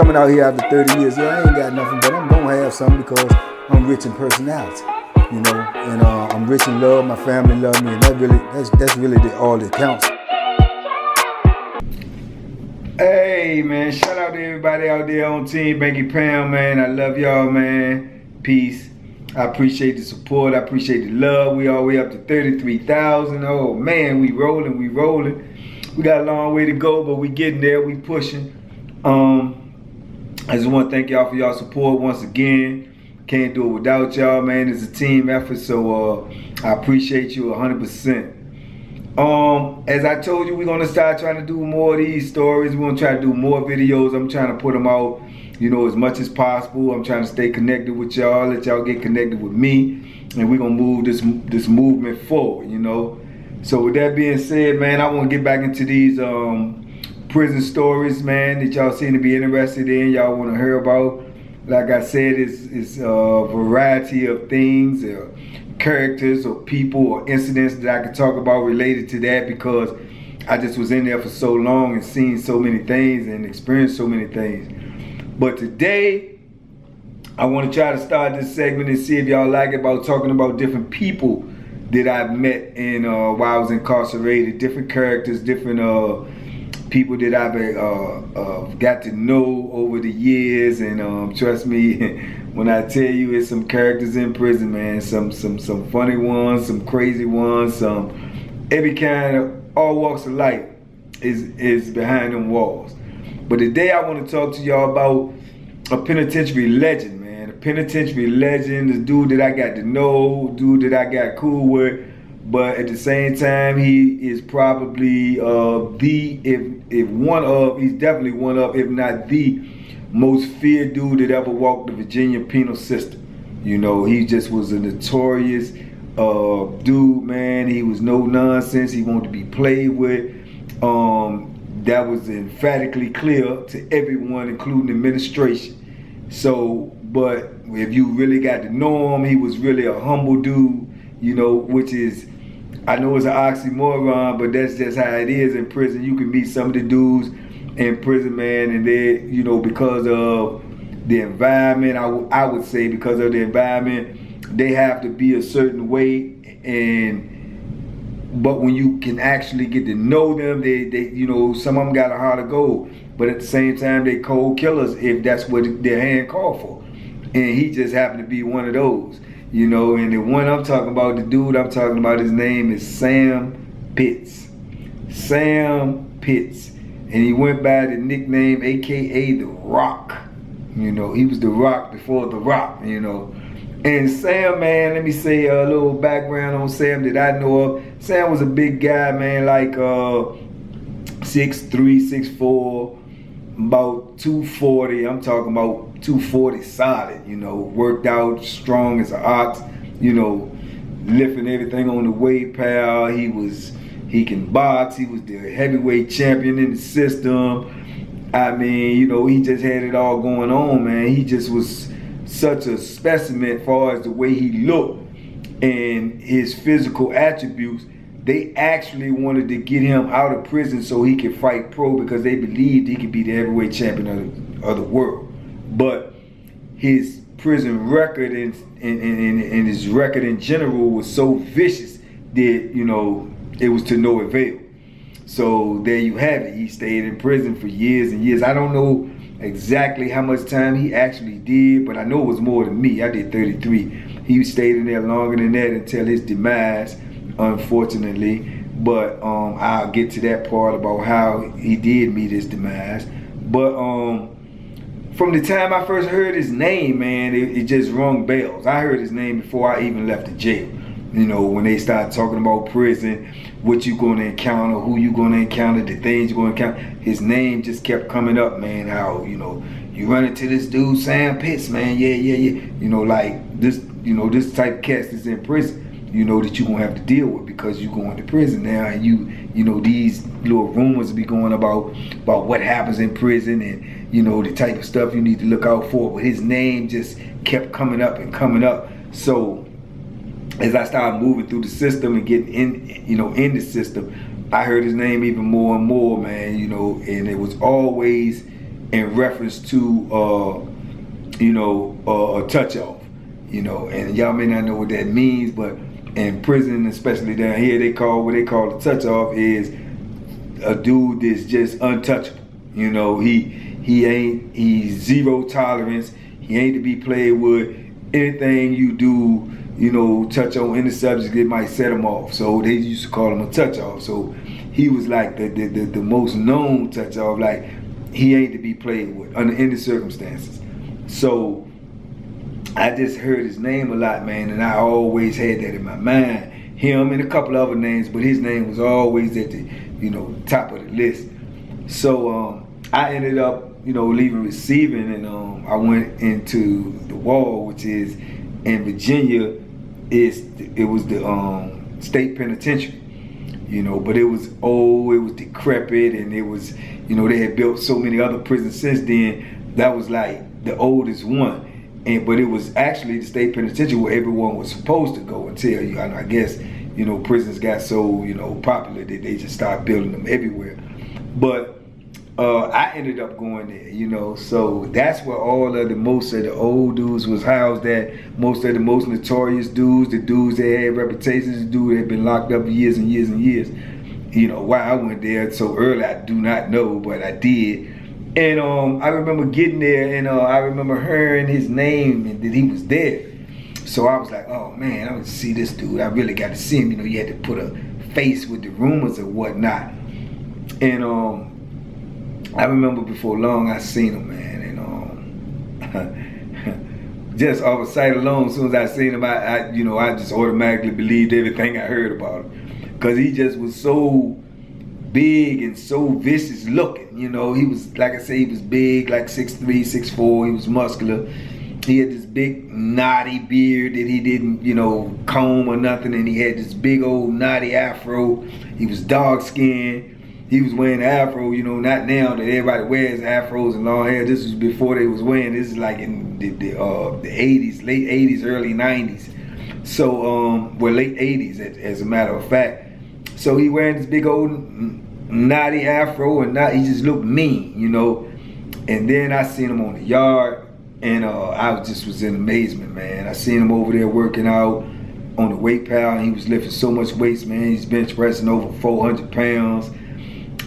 coming out here after 30 years, yeah, I ain't got nothing, but I'm gonna have something because I'm rich in personality, you know, and I'm rich in love. My family love me, and that's really all that counts. Hey man, shout out to everybody out there on Team Banky Pam, man. I love y'all, man. Peace. I appreciate the support. I appreciate the love. We all the way up to 33,000. Oh man, we rolling. We got a long way to go, but we getting there. We pushing. I just want to thank y'all for y'all support once again. Can't do it without y'all, man. It's a team effort, so I appreciate you 100%. As I told you, we're gonna start trying to do more of these stories. We're gonna try to do more videos. I'm trying to put them out, you know, as much as possible. I'm trying to stay connected with y'all, let y'all get connected with me, and we're gonna move this movement forward, you know. So with that being said, man, I want to get back into these prison stories, man, that y'all seem to be interested in, y'all want to hear about. Like I said, it's a variety of things, characters or people or incidents that I could talk about related to that, because I just was in there for so long and seen so many things and experienced so many things. But today, I want to try to start this segment and see if y'all like it, about talking about different people that I've met in while I was incarcerated, different characters, different people that I've got to know over the years. And trust me, when I tell you, it's some characters in prison, man. Some funny ones, some crazy ones, some every kind of, all walks of life is behind them walls. But today I want to talk to y'all about a penitentiary legend, man. A penitentiary legend, this dude that I got to know, dude that I got cool with. But at the same time, he is probably he's definitely one of, if not the most feared dude that ever walked the Virginia penal system. You know, he just was a notorious dude, man. He was no nonsense. He wanted to be played with. That was emphatically clear to everyone, including the administration. So, but if you really got to know him, he was really a humble dude, you know, which is, I know it's an oxymoron, but that's just how it is in prison. You can meet some of the dudes in prison, man, and they, you know, because of the environment, I would say because of the environment, they have to be a certain way. But when you can actually get to know them, they you know, some of them got a heart of gold, but at the same time, they cold killers if that's what their hand called for. And he just happened to be one of those, you know. And the one I'm talking about, the dude I'm talking about, his name is Sam Pitts. Sam Pitts. And he went by the nickname, AKA The Rock. You know, he was The Rock before The Rock, you know. And Sam, man, let me say a little background on Sam that I know of. Sam was a big guy, man, like 6'3", 6'4", about 240. I'm talking about 240 solid, you know, worked out, strong as an ox, you know, lifting everything on the weight pal. He can box. He was the heavyweight champion in the system. I mean, you know, he just had it all going on, man. He just was such a specimen as far as the way he looked and his physical attributes. They actually wanted to get him out of prison so he could fight pro, because they believed he could be the heavyweight champion of the world. But his prison record and his record in general was so vicious that, you know, it was to no avail. So there you have it. He stayed in prison for years and years. I don't know exactly how much time he actually did, but I know it was more than me. I did 33. He stayed in there longer than that until his demise, unfortunately. But I'll get to that part about how he did meet his demise. But from the time I first heard his name, man, it just rung bells. I heard his name before I even left the jail. You know, when they started talking about prison, what you gonna encounter, who you gonna encounter, the things you're gonna encounter, his name just kept coming up, man. How, you know, you run into this dude, Sam Pitts, man, yeah. You know, like this, you know, this type of cast is in prison, you know, that you're gonna have to deal with, because you're going to prison now, and you know, these little rumors be going about what happens in prison, and, you know, the type of stuff you need to look out for. But his name just kept coming up and coming up. So as I started moving through the system and getting in, you know, in the system, I heard his name even more and more, man, you know. And it was always in reference to a touch off, and y'all may not know what that means, but in prison, especially down here, what they call a touch off is a dude that's just untouchable. He's zero tolerance. He ain't to be played with. Anything you do, touch on any subject, it might set him off. So they used to call him a touch off. So he was like the most known touch off. Like, he ain't to be played with under any circumstances. So I just heard his name a lot, man, and I always had that in my mind. Him and a couple other names, but his name was always at the top of the list. So I ended up leaving receiving, and I went into the wall, which is in Virginia. It was the state penitentiary, but it was old, it was decrepit, and it was, they had built so many other prisons since then. That was like the oldest one, but it was actually the state penitentiary where everyone was supposed to go until, I guess, prisons got so, popular that they just started building them everywhere. But I ended up going there, so that's where most of the old dudes was housed at. Most of the most notorious dudes, the dudes that had reputations, the dudes that had been locked up for years and years and years. Why I went there so early, I do not know, but I did. And I remember getting there, and I remember hearing his name and that he was there. So I was like, oh man, I want to see this dude. I really got to see him. You had to put a face with the rumors and whatnot. And I remember before long I seen him, man, and just off of sight alone, as soon as I seen him, I just automatically believed everything I heard about him, because he just was so big and so vicious looking. He was, like I say, he was big, like 6'3", 6'4". He was muscular. He had this big knotty beard that he didn't, comb or nothing, and he had this big old knotty afro. He was dark skinned. He was wearing an afro, not now that everybody wears afros and long hair. This was before they was wearing. This is like in the 80s, late 80s, early 90s. So, late 80s as a matter of fact. So he wearing this big old knotty afro, and he just looked mean, And then I seen him on the yard, and I was in amazement, man. I seen him over there working out on the weight pal, and he was lifting so much weights, man. He's bench pressing over 400 pounds.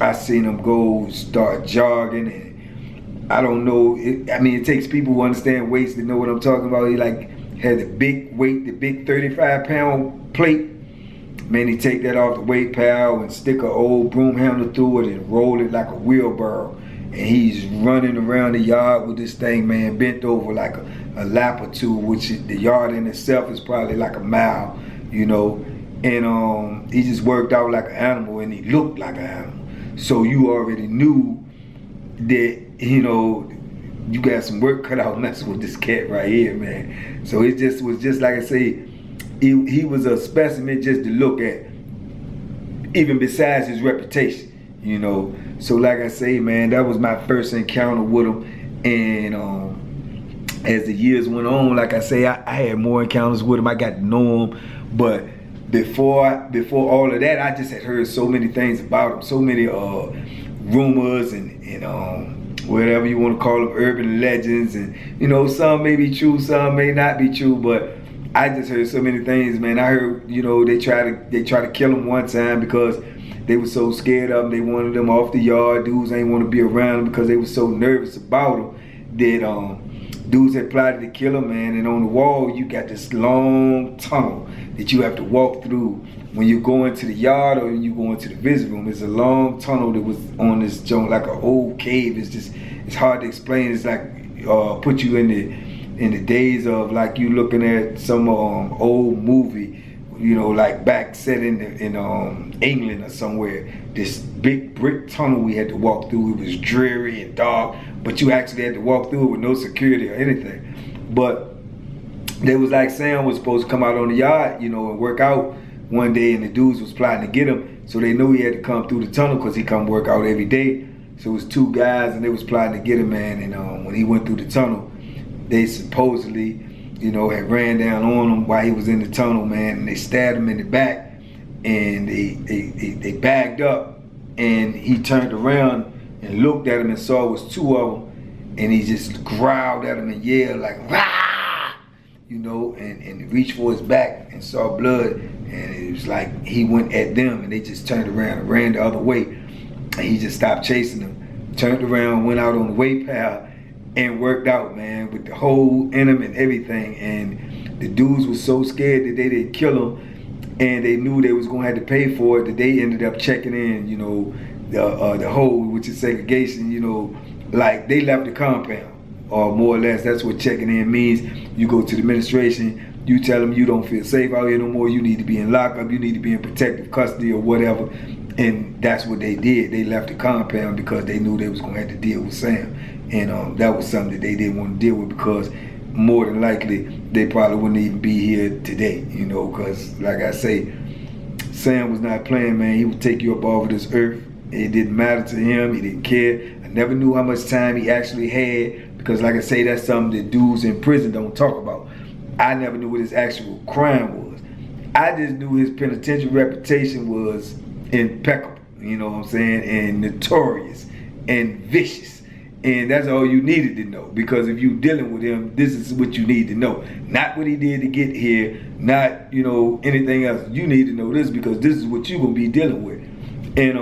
I seen him go start jogging, and I don't know. It takes people who understand weights to know what I'm talking about. He had the big weight, the big 35-pound plate. Man, he take that off the weight pal and stick an old broom handle through it and roll it like a wheelbarrow. And he's running around the yard with this thing, man, bent over like a lap or two, which the yard in itself is probably like a mile, And he just worked out like an animal, and he looked like an animal. So you already knew that, you got some work cut out messing with this cat right here, man. So it just was just like I say, he was a specimen just to look at, even besides his reputation, So like I say, man, that was my first encounter with him. And as the years went on, like I say, I had more encounters with him. I got to know him. But before all of that, I just had heard so many things about him, so many rumors and whatever you want to call them, urban legends, and some may be true, some may not be true, but I just heard so many things, man. I heard, they try to kill him one time because they were so scared of him. They wanted him off the yard. Dudes ain't want to be around him because they were so nervous about him that dudes had plotted to kill him, man. And on the wall, you got this long tunnel that you have to walk through when you go into the yard or when you go into the visit room. It's a long tunnel that was on this joint, like an old cave. It's hard to explain. It's like put you in the days of like you looking at some old movie, like back set in England or somewhere. This big brick tunnel we had to walk through. It was dreary and dark, but you actually had to walk through it with no security or anything. But they was like Sam was supposed to come out on the yard, and work out one day, and the dudes was plotting to get him. So they knew he had to come through the tunnel because he come work out every day. So it was two guys, and they was plotting to get him, man. And when he went through the tunnel, they supposedly, had ran down on him while he was in the tunnel, man. And they stabbed him in the back, and they bagged up, and he turned around and looked at him and saw it was two of them. and he just growled at him and yelled like, "Rah!" You know, and reached for his back and saw blood, and it was like he went at them, and they just turned around and ran the other way, and he just stopped chasing them, turned around, went out on the way path, and worked out, man, with the hole in him and everything. And the dudes were so scared that they didn't kill him, and they knew they was gonna have to pay for it, that they ended up checking in, you know, the hole, which is segregation, you know, like they left the compound. Or more or less, that's what checking in means. You go to the administration, you tell them you don't feel safe out here no more, you need to be in lockup, you need to be in protective custody or whatever. And that's what they did. They left the compound because they knew they was gonna have to deal with Sam. And that was something that they didn't want to deal with, because more than likely, they probably wouldn't even be here today, you know, because like I say, Sam was not playing, man. He would take you up off of this earth. It didn't matter to him, he didn't care. I never knew how much time he actually had, because like I say, that's something that dudes in prison don't talk about. I never knew what his actual crime was. I just knew his penitentiary reputation was impeccable, you know what I'm saying, and notorious and vicious. And that's all you needed to know, because if you dealing with him, this is what you need to know. Not what he did to get here, not, you know, anything else. You need to know this, because this is what you're gonna be dealing with. And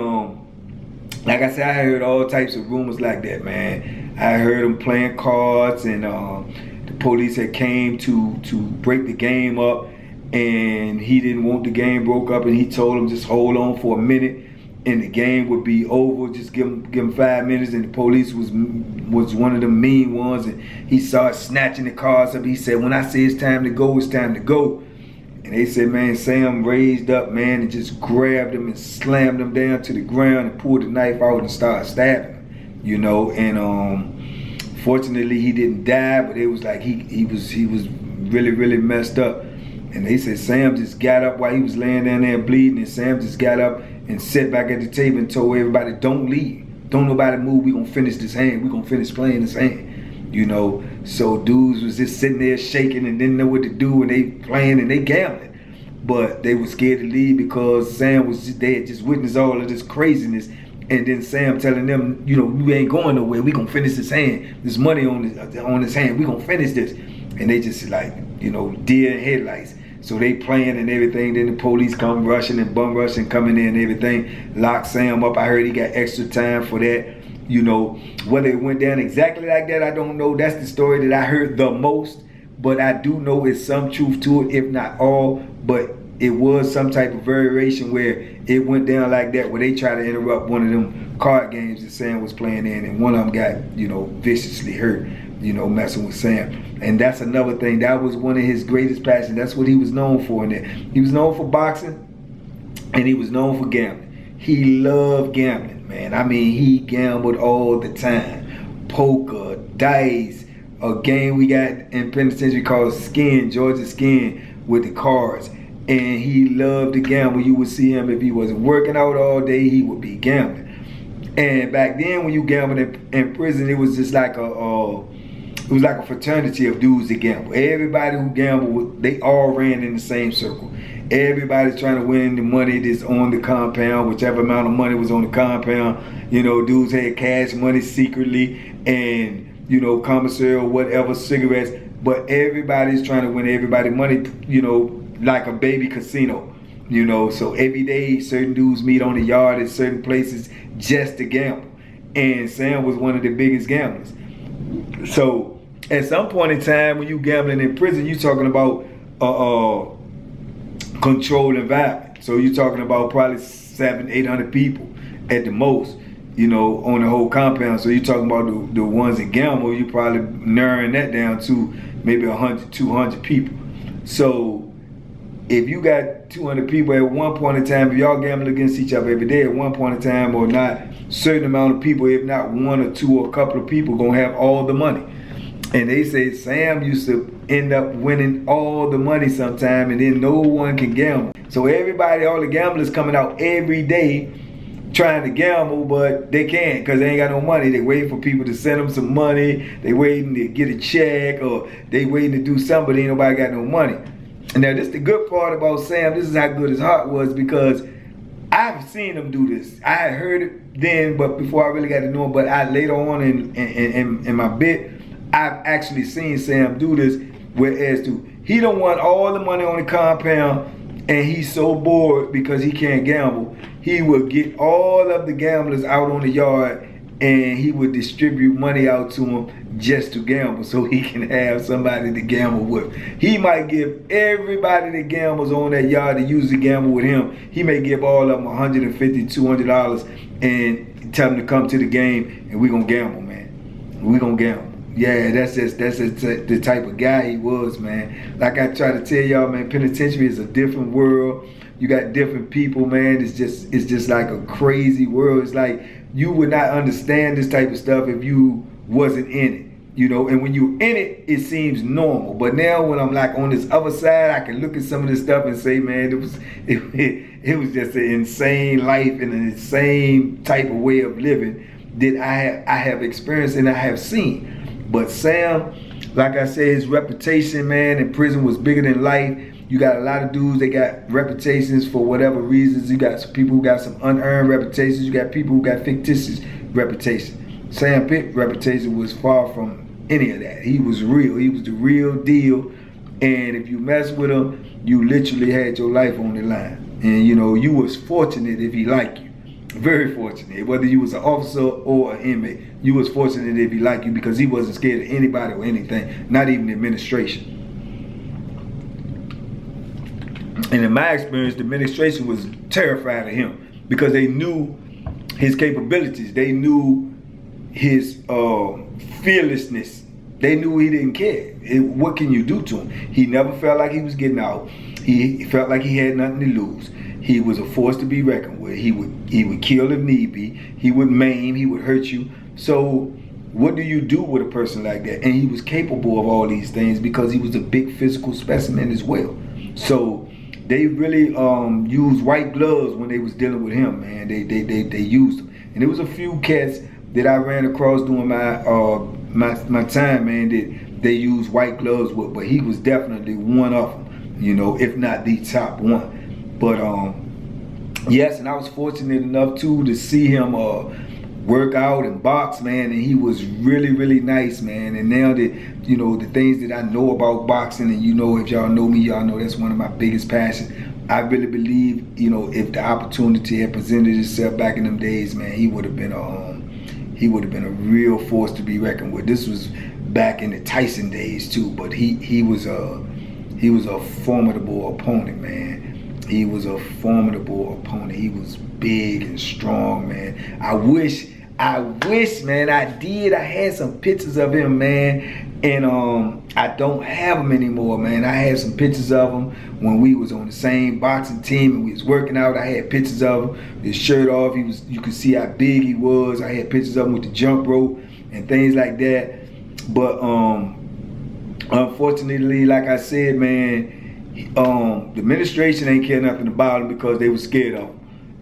like I said, I heard all types of rumors like that, man. I heard him playing cards, and the police had came to break the game up, and he didn't want the game broke up, and he told him just hold on for a minute and the game would be over. Just give him 5 minutes. And the police was one of the mean ones, and he started snatching the cards up. He said, when I say it's time to go, it's time to go. And they said, man, Sam raised up, man, and just grabbed him and slammed him down to the ground and pulled the knife out and started stabbing him, you know. And fortunately he didn't die, but it was like he was really, really messed up. And they said Sam just got up while he was laying down there bleeding, and Sam just got up and sat back at the table and told everybody, don't leave. Don't nobody move. We gonna finish this hand. We gonna finish playing this hand. You know, so dudes was just sitting there shaking and didn't know what to do, and they playing and they gambling. But they were scared to leave because Sam they had just witnessed all of this craziness. And then Sam telling them, you know, we ain't going nowhere. We gonna finish this hand. There's money on this hand. We gonna finish this. And they just like, you know, deer in headlights. So they playing and everything. Then the police come rushing and bum rushing, coming in and everything. Lock Sam up. I heard he got extra time for that. You know, whether it went down exactly like that, I don't know. That's the story that I heard the most. But I do know it's some truth to it, if not all. But it was some type of variation where it went down like that, where they tried to interrupt one of them card games that Sam was playing in, and one of them got, you know, viciously hurt, you know, messing with Sam. And that's another thing. That was one of his greatest passions. That's what he was known for. And he was known for boxing, and he was known for gambling. He loved gambling, man. I mean, he gambled all the time. Poker, dice, a game we got in penitentiary called Skin, Georgia Skin, with the cards. And he loved to gamble. You would see him, if he wasn't working out all day, he would be gambling. And back then, when you gambled in prison, it was just like a fraternity of dudes that gamble. Everybody who gambled, they all ran in the same circle. Everybody's trying to win the money that's on the compound, whichever amount of money was on the compound. You know, dudes had cash money secretly, and, you know, commissary or whatever, cigarettes. But everybody's trying to win everybody money, you know, like a baby casino, you know. So every day certain dudes meet on the yard at certain places just to gamble. And Sam was one of the biggest gamblers. So at some point in time when you gambling in prison, you're talking about controlled environment. So you're talking about probably 700-800 people at the most, you know, on the whole compound. So you're talking about the ones that gamble, you probably narrowing that down to maybe 100-200 people. So if you got 200 people at one point in time, if y'all gamble against each other every day at one point in time, or not, certain amount of people, if not one or two or a couple of people, gonna have all the money. And they say Sam used to end up winning all the money sometime, and then no one can gamble. So everybody, all the gamblers coming out every day trying to gamble, but they can't because they ain't got no money. They waiting for people to send them some money. They waiting to get a check, or they waiting to do something, but ain't nobody got no money. And now this is the good part about Sam. This is how good his heart was, because I've seen him do this. I had heard it then, but before I really got to know him. But I later on in my bit, I've actually seen Sam do this. Whereas he don't want all the money on the compound, and he's so bored because he can't gamble. He will get all of the gamblers out on the yard, and he would distribute money out to them just to gamble, so he can have somebody to gamble with. He might give everybody that gambles on that yard to usually gamble with him. He may give all of them $150, $200 and tell them to come to the game, and we gonna gamble, man. We gonna gamble. Yeah, that's the type of guy he was, man. Like I try to tell y'all, man, penitentiary is a different world. You got different people, man. It's just like a crazy world. It's like you would not understand this type of stuff if you wasn't in it, you know. And when you're in it, it seems normal. But now when I'm like on this other side, I can look at some of this stuff and say, man, it was just an insane life and an insane type of way of living that I have experienced and I have seen. But Sam, like I said, his reputation, man, in prison was bigger than life. You got a lot of dudes that got reputations for whatever reasons. You got some people who got some unearned reputations. You got people who got fictitious reputations. Sam Pitt's reputation was far from any of that. He was real. He was the real deal. And if you mess with him, you literally had your life on the line. And you know, you was fortunate if he liked you. Very fortunate. Whether you was an officer or an inmate, you was fortunate if he liked you because he wasn't scared of anybody or anything, not even the administration. And in my experience, the administration was terrified of him because they knew his capabilities. They knew his fearlessness. They knew he didn't care. What can you do to him? He never felt like he was getting out. He felt like he had nothing to lose. He was a force to be reckoned with. He would kill if need be. He would maim. He would hurt you. So what do you do with a person like that? And he was capable of all these things because he was a big physical specimen as well. So they really used white gloves when they was dealing with him, man. They used them. And there was a few cats that I ran across during my time, man, that they used white gloves with, but he was definitely one of them, you know, if not the top one. But yes, and I was fortunate enough too to see him work out and box, man, and he was really, really nice, man. And now that, you know, the things that I know about boxing, and you know, if y'all know me, y'all know that's one of my biggest passions. I really believe, you know, if the opportunity had presented itself back in them days, man, he would have been a real force to be reckoned with. This was back in the Tyson days too, but he was a formidable opponent, man. He was a formidable opponent. He was big and strong, man. I wish, man, I did. I had some pictures of him, man, and I don't have them anymore, man. I had some pictures of him when we was on the same boxing team and we was working out. I had pictures of him, his shirt off. You could see how big he was. I had pictures of him with the jump rope and things like that. But unfortunately, like I said, man, the administration ain't care nothing about him because they were scared of him.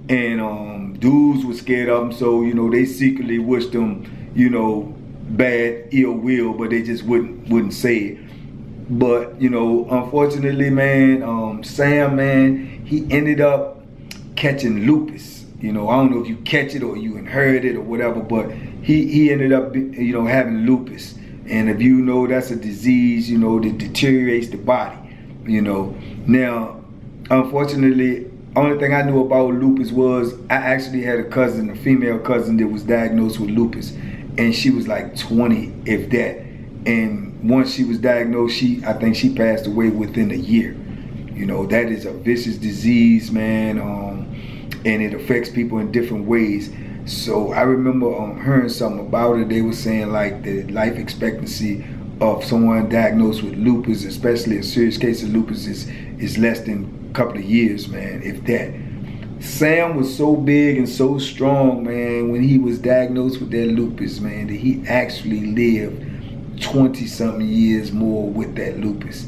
And dudes were scared of him, so, you know, they secretly wished him, you know, bad ill will, but they just wouldn't say it. But, you know, unfortunately, man, Sam, man, he ended up catching lupus. You know, I don't know if you catch it or you inherit it or whatever, but he ended up, you know, having lupus. And if you know, that's a disease, you know, that deteriorates the body, you know. Now, unfortunately, only thing I knew about lupus was I actually had a cousin, a female cousin, that was diagnosed with lupus, and she was like 20, if that. And once she was diagnosed, I think she passed away within a year. You know, that is a vicious disease, man, and it affects people in different ways. So I remember hearing something about it. They were saying like the life expectancy of someone diagnosed with lupus, especially a serious case of lupus, is less than couple of years, man, if that. Sam was so big and so strong, man, when he was diagnosed with that lupus, man, that he actually lived 20-something years more with that lupus.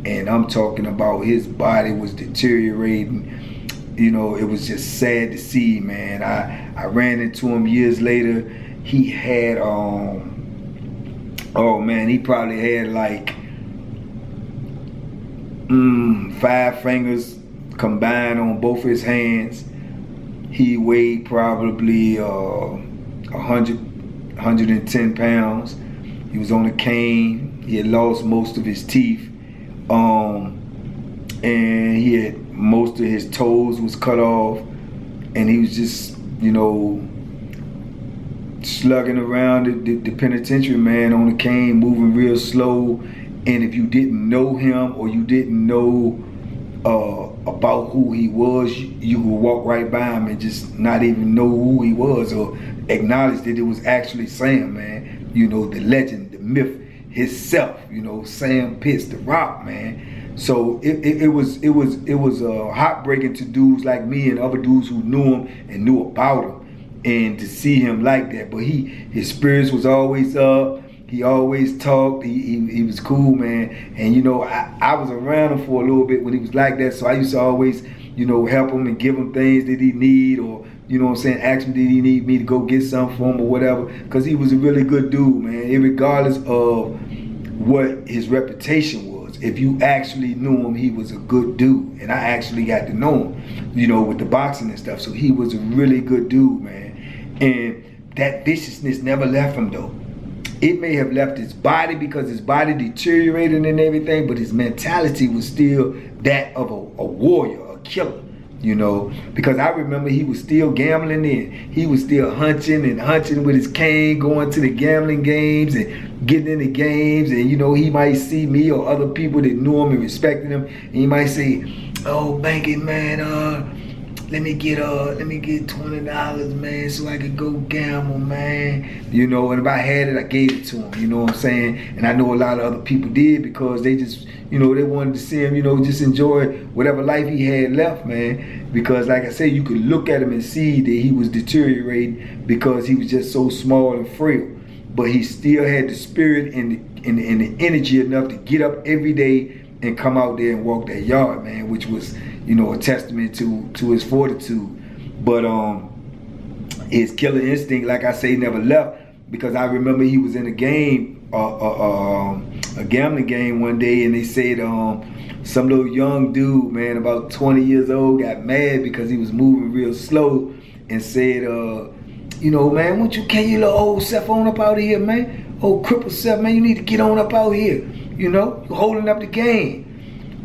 And I'm talking about his body was deteriorating. You know, it was just sad to see, man. I ran into him years later. He had, oh man, he probably had like 5 fingers combined on both his hands. He weighed probably 110 pounds. He was on a cane. He had lost most of his teeth. And he had most of his toes was cut off. And he was just, slugging around the penitentiary, man, on a cane, moving real slow. And if you didn't know him or you didn't know about who he was, you would walk right by him and just not even know who he was or acknowledge that it was actually Sam, man. The legend, the myth himself, Sam Pitts, the Rock, man. So it was heartbreaking to dudes like me and other dudes who knew him and knew about him, and to see him like that. But his spirits was always up. He always talked. He was cool, man. And I was around him for a little bit when he was like that. So I used to always, help him and give him things that he need, or ask him, did he need me to go get something for him or whatever. Because he was a really good dude, man. Regardless of what his reputation was. If you actually knew him, he was a good dude. And I actually got to know him, with the boxing and stuff. So he was a really good dude, man. And that viciousness never left him, though. It may have left his body because his body deteriorated and everything, but his mentality was still that of a warrior, a killer, because I remember he was still gambling in. He was still hunching with his cane, going to the gambling games and getting in the games. And, he might see me or other people that knew him and respected him. And he might say, oh, banking, man, let me get $20, man, so I could go gamble, man. And if I had it, I gave it to him, you know what I'm saying? And I know a lot of other people did because they just, they wanted to see him, just enjoy whatever life he had left, man. Because like I said, you could look at him and see that he was deteriorating because he was just so small and frail. But he still had the spirit and the energy enough to get up every day and come out there and walk that yard, man, which was, a testament to his fortitude. But his killer instinct, like I say, never left, because I remember he was in a game, a gambling game one day, and they said some little young dude, man, about 20 years old, got mad because he was moving real slow and said, man, won't you carry your little old self on up out of here, man? Old crippled self, man, you need to get on up out here. You're holding up the game.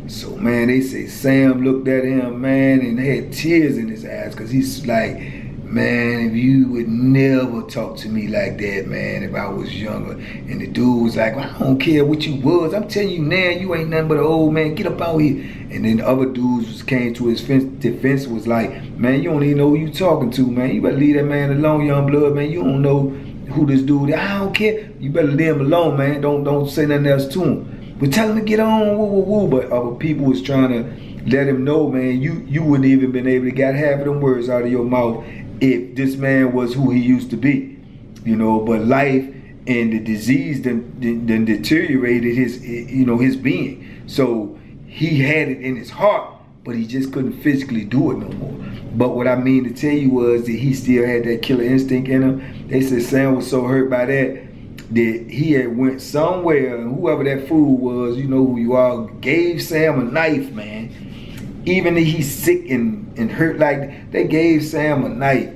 So, man, they say Sam looked at him, man, and had tears in his eyes, because he's like, man, if you would never talk to me like that, man, if I was younger. And the dude was like, well, I don't care what you was. I'm telling you now, you ain't nothing but an old man. Get up out here. And then the other dudes came to his defense, was like, man, you don't even know who you talking to, man. You better leave that man alone, young blood, man. You don't know who this dude is. I don't care. You better leave him alone, man. Don't say nothing else to him. But tell him to get on, woo, woo, woo. But other people was trying to let him know, man, you wouldn't even been able to get half of them words out of your mouth if this man was who he used to be. But life and the disease then deteriorated his being. So he had it in his heart, but he just couldn't physically do it no more. But what I mean to tell you was that he still had that killer instinct in him. They said Sam was so hurt by that he had went somewhere, and whoever that fool was, you know who you are, gave Sam a knife, man. Even if he's sick and hurt like, they gave Sam a knife.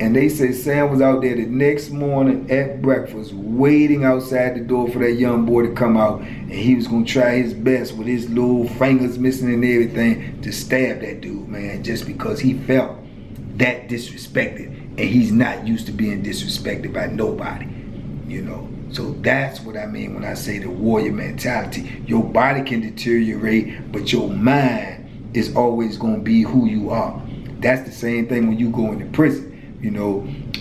And they said Sam was out there the next morning at breakfast waiting outside the door for that young boy to come out. And he was going to try his best with his little fingers missing and everything to stab that dude, man, just because he felt that disrespected. And he's not used to being disrespected by nobody, So that's what I mean when I say the warrior mentality. Your body can deteriorate, but your mind is always going to be who you are. That's the same thing when you go into prison.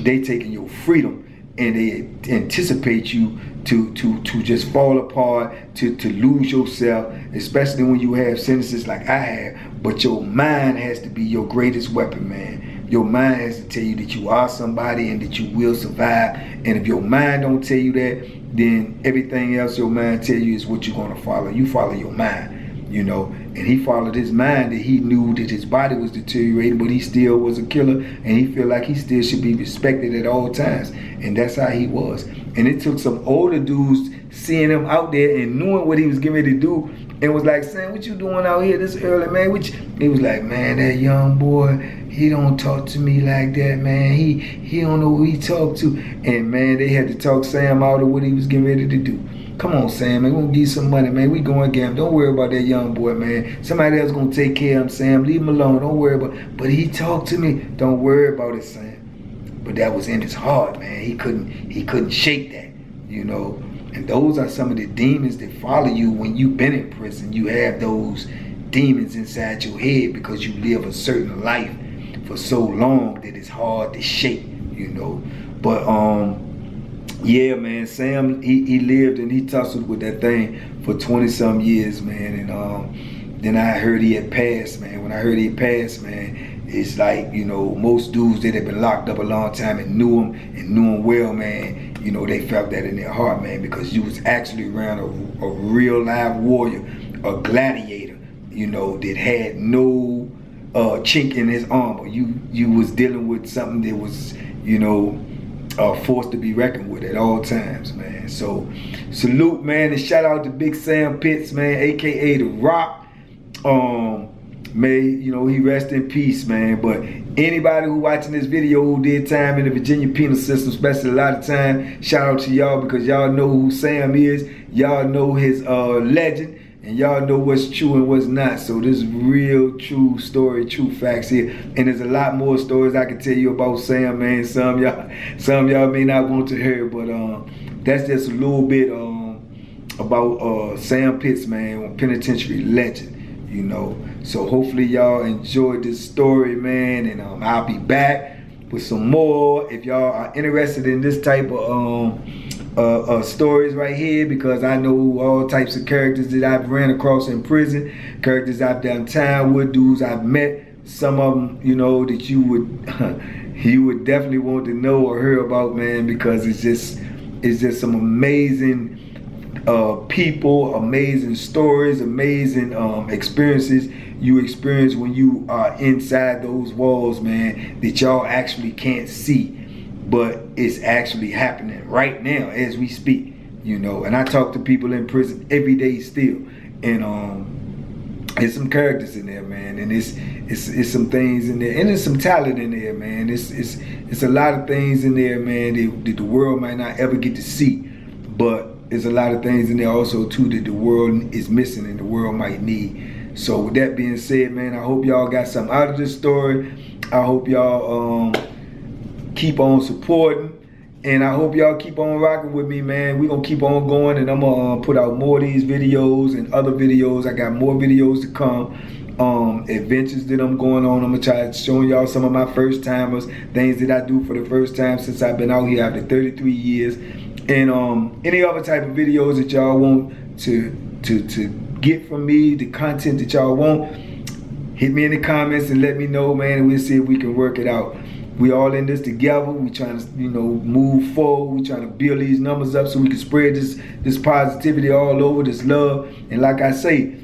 They taking your freedom and they anticipate you to just fall apart, to lose yourself, especially when you have sentences like I have. But your mind has to be your greatest weapon, man. Your mind has to tell you that you are somebody and that you will survive. And if your mind don't tell you that, then everything else your mind tell you is what you're going to follow. You follow your mind, And he followed his mind, that he knew that his body was deteriorating, but he still was a killer, and he felt like he still should be respected at all times. And that's how he was. And it took some older dudes seeing him out there and knowing what he was getting ready to do, and was like, Sam, what you doing out here this early, man? He was like, man, that young boy, he don't talk to me like that, man. He don't know who he talk to. And man, they had to talk Sam out of what he was getting ready to do. Come on, Sam, man, we're gonna give you some money, man. We going again. Don't worry about that young boy, man. Somebody else gonna take care of him, Sam. Leave him alone. Don't worry about it. But he talked to me. Don't worry about it, Sam. But that was in his heart, man. He couldn't shake that, you know. And those are some of the demons that follow you when you've been in prison. You have those demons inside your head because you live a certain life for so long that it's hard to shake, you know. But yeah, man, Sam, he lived and he tussled with that thing for 20-some years, man. And then I heard he had passed, man. When I heard he had passed, man, it's like, you know, most dudes that had been locked up a long time and knew him well, man, you know, they felt that in their heart, man, because you was actually around a real live warrior, a gladiator, you know, that had no chink in his armor. You was dealing with something that was, you know, forced to be reckoned with at all times, man. So salute, man, and shout out to Big Sam Pitts, man, aka The Rock. May, you know, he rest in peace, man. But anybody who watching this video who did time in the Virginia penal system, especially a lot of time, shout out to y'all, because y'all know who Sam is. Y'all know his legend, and y'all know what's true and what's not. So this is real, true story, true facts here. And there's a lot more stories I can tell you about Sam, man. Some y'all may not want to hear, but that's just a little bit about Sam Pitts, man, penitentiary legend. You know, so hopefully y'all enjoyed this story, man, and I'll be back with some more if y'all are interested in this type of stories right here, because I know all types of characters that I've ran across in prison, characters I've done time with, dudes I've met, some of them, you know, that you would definitely want to know or hear about, man, because it's just some amazing people, amazing stories, amazing experiences you experience when you are inside those walls, man, that y'all actually can't see, but it's actually happening right now as we speak, you know. And I talk to people in prison every day still, and there's some characters in there, man, and it's some things in there, and there's some talent in there, man. It's a lot of things in there, man, that the world might not ever get to see, but there's a lot of things in there also too that the world is missing and the world might need. So with that being said, man, I hope y'all got something out of this story. I hope y'all keep on supporting, and I hope y'all keep on rocking with me, man. We're gonna keep on going, and I'm gonna put out more of these videos and other videos. I got more videos to come, adventures that I'm going on. I'm gonna try showing y'all some of my first timers, things that I do for the first time since I've been out here after 33 years. And any other type of videos that y'all want to get from me, the content that y'all want, hit me in the comments and let me know, man, and we'll see if we can work it out. We all in this together. We trying to, you know, move forward. We trying to build these numbers up so we can spread this positivity all over, this love. And like I say,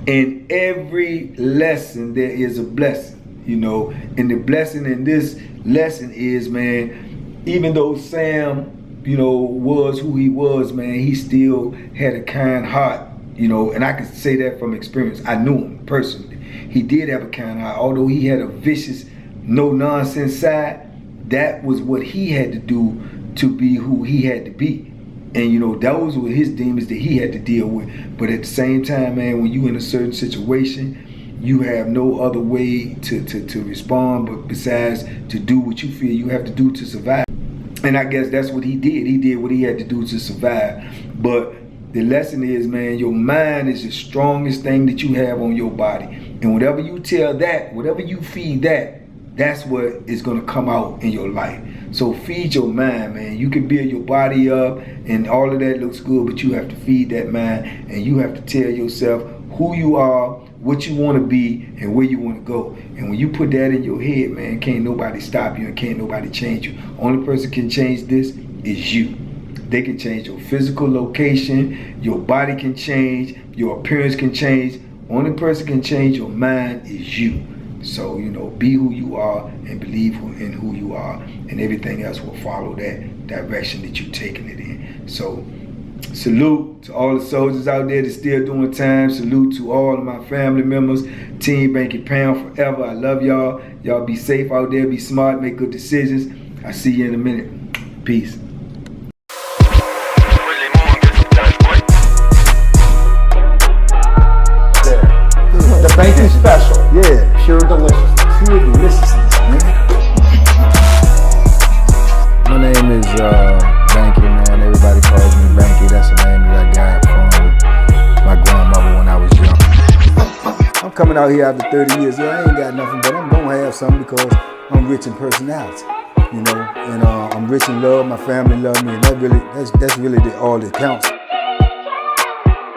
in every lesson there is a blessing, you know. And the blessing in this lesson is, man, even though Sam, you know, was who he was, man, he still had a kind heart, you know, and I can say that from experience. I knew him personally. He did have a kind heart, although he had a vicious, no-nonsense side. That was what he had to do to be who he had to be. And, you know, those were his demons that he had to deal with. But at the same time, man, when you in a certain situation, you have no other way to respond but besides to do what you feel you have to do to survive. And I guess that's what he did. He did what he had to do to survive. But the lesson is, man, your mind is the strongest thing that you have on your body. And whatever you tell that, whatever you feed that, that's what is going to come out in your life. So feed your mind, man. You can build your body up and all of that looks good, but you have to feed that mind, and you have to tell yourself who you are, what you want to be, and where you want to go. And when you put that in your head, man, can't nobody stop you and can't nobody change you. Only person can change this is you. They can change your physical location, your body can change, your appearance can change. Only person can change your mind is you. So, you know, be who you are and believe in who you are, and everything else will follow that direction that you're taking it in. So Salute to all the soldiers out there that's still doing time. Salute to all of my family members. Team Banky Pound forever. I love y'all. Y'all be safe out there. Be smart. Make good decisions. I'll see you in a minute. Peace. The Banky special. Yeah. Pure deliciousness. Pure deliciousness, man. My name is Banky, man. Everybody calls me Banky. That's the name that I got from my grandmother when I was young. I'm coming out here after 30 years. Yeah, I ain't got nothing, but I'm gonna have something because I'm rich in personality, you know, and I'm rich in love. My family love me, and that's really all that counts.